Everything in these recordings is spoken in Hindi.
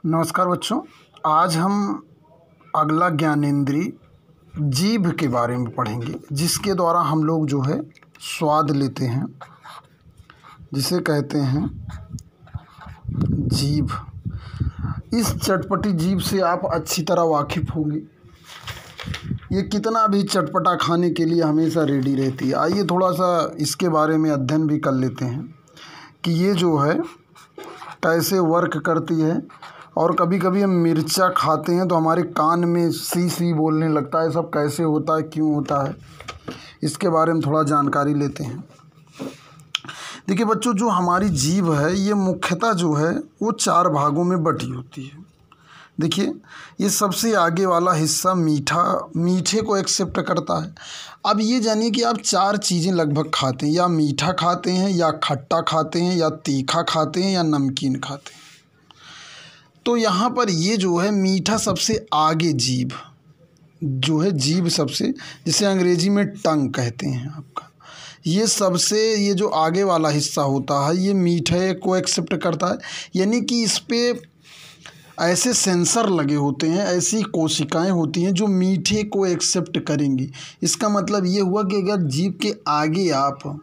नमस्कार बच्चों। आज हम अगला ज्ञानेंद्रिय जीभ के बारे में पढ़ेंगे, जिसके द्वारा हम लोग जो है स्वाद लेते हैं, जिसे कहते हैं जीभ। इस चटपटी जीभ से आप अच्छी तरह वाकिफ़ होंगे। ये कितना भी चटपटा खाने के लिए हमेशा रेडी रहती है। आइए थोड़ा सा इसके बारे में अध्ययन भी कर लेते हैं कि ये जो है कैसे वर्क करती है। और कभी कभी हम मिर्चा खाते हैं तो हमारे कान में सी सी बोलने लगता है। सब कैसे होता है, क्यों होता है, इसके बारे में थोड़ा जानकारी लेते हैं। देखिए बच्चों, जो हमारी जीभ है ये मुख्यतः जो है वो 4 भागों में बटी होती है। देखिए, ये सबसे आगे वाला हिस्सा मीठे को एक्सेप्ट करता है। अब ये जानिए कि आप 4 चीज़ें लगभग खाते हैं, या मीठा खाते हैं, या खट्टा खाते हैं, या तीखा खाते हैं, या नमकीन खाते हैं। तो यहाँ पर ये जो है मीठा सबसे आगे जीभ जो है, जीभ सबसे, जिसे अंग्रेजी में टंग कहते हैं आपका, ये जो आगे वाला हिस्सा होता है ये मीठे को एक्सेप्ट करता है। यानी कि इस पे ऐसे सेंसर लगे होते हैं, ऐसी कोशिकाएं होती हैं जो मीठे को एक्सेप्ट करेंगी। इसका मतलब ये हुआ कि अगर जीभ के आगे आप,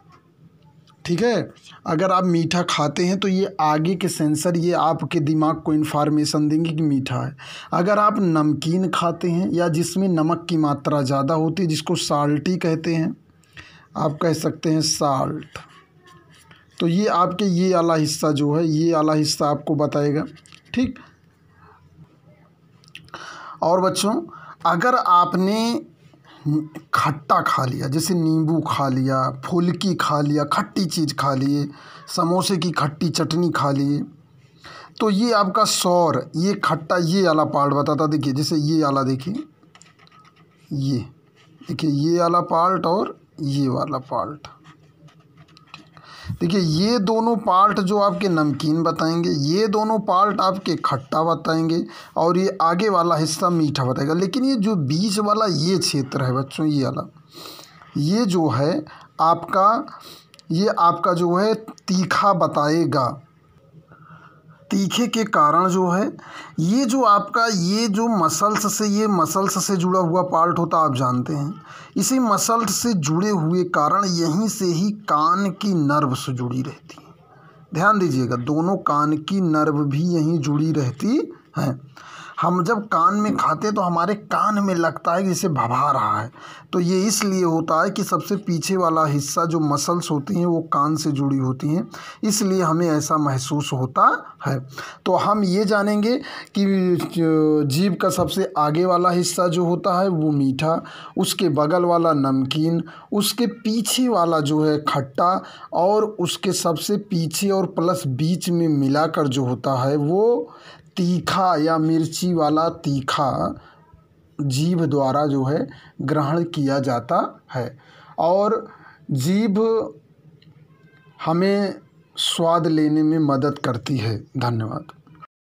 ठीक है, अगर आप मीठा खाते हैं तो ये आगे के सेंसर ये आपके दिमाग को इन्फॉर्मेशन देंगे कि मीठा है। अगर आप नमकीन खाते हैं या जिसमें नमक की मात्रा ज़्यादा होती है, जिसको साल्टी कहते हैं, आप कह सकते हैं साल्ट, तो ये आपके ये वाला हिस्सा जो है, ये वाला हिस्सा आपको बताएगा। ठीक। और बच्चों, अगर आपने खट्टा खा लिया, जैसे नींबू खा लिया, फुल्की खा लिया, खट्टी चीज़ खा लिए, समोसे की खट्टी चटनी खा लिए, तो ये आपका सौर, ये खट्टा, ये वाला पार्ट बताता। देखिए जैसे ये वाला, देखिए ये देखिए ये वाला पार्ट और ये वाला पार्ट। देखिए ये दोनों पार्ट जो आपके नमकीन बताएंगे, ये दोनों पार्ट आपके खट्टा बताएंगे, और ये आगे वाला हिस्सा मीठा बताएगा। लेकिन ये जो बीच वाला ये क्षेत्र है बच्चों, ये वाला, ये जो है ये आपका जो है तीखा बताएगा। तीखे के कारण जो है ये जो आपका ये जो मसल्स से जुड़ा हुआ पार्ट होता, आप जानते हैं। इसी मसल्स से जुड़े हुए कारण यहीं से ही कान की नर्व से जुड़ी रहती है। ध्यान दीजिएगा, दोनों कान की नर्व भी यहीं जुड़ी रहती हैं। हम जब कान में खाते हैं तो हमारे कान में लगता है कि जैसे भभा रहा है, तो ये इसलिए होता है कि सबसे पीछे वाला हिस्सा जो मसल्स होती हैं वो कान से जुड़ी होती हैं, इसलिए हमें ऐसा महसूस होता है। तो हम ये जानेंगे कि जीभ का सबसे आगे वाला हिस्सा जो होता है वो मीठा, उसके बगल वाला नमकीन, उसके पीछे वाला जो है खट्टा, और उसके सबसे पीछे और प्लस बीच में मिलाकर जो होता है वो तीखा या मिर्ची वाला तीखा जीभ द्वारा जो है ग्रहण किया जाता है। और जीभ हमें स्वाद लेने में मदद करती है। धन्यवाद।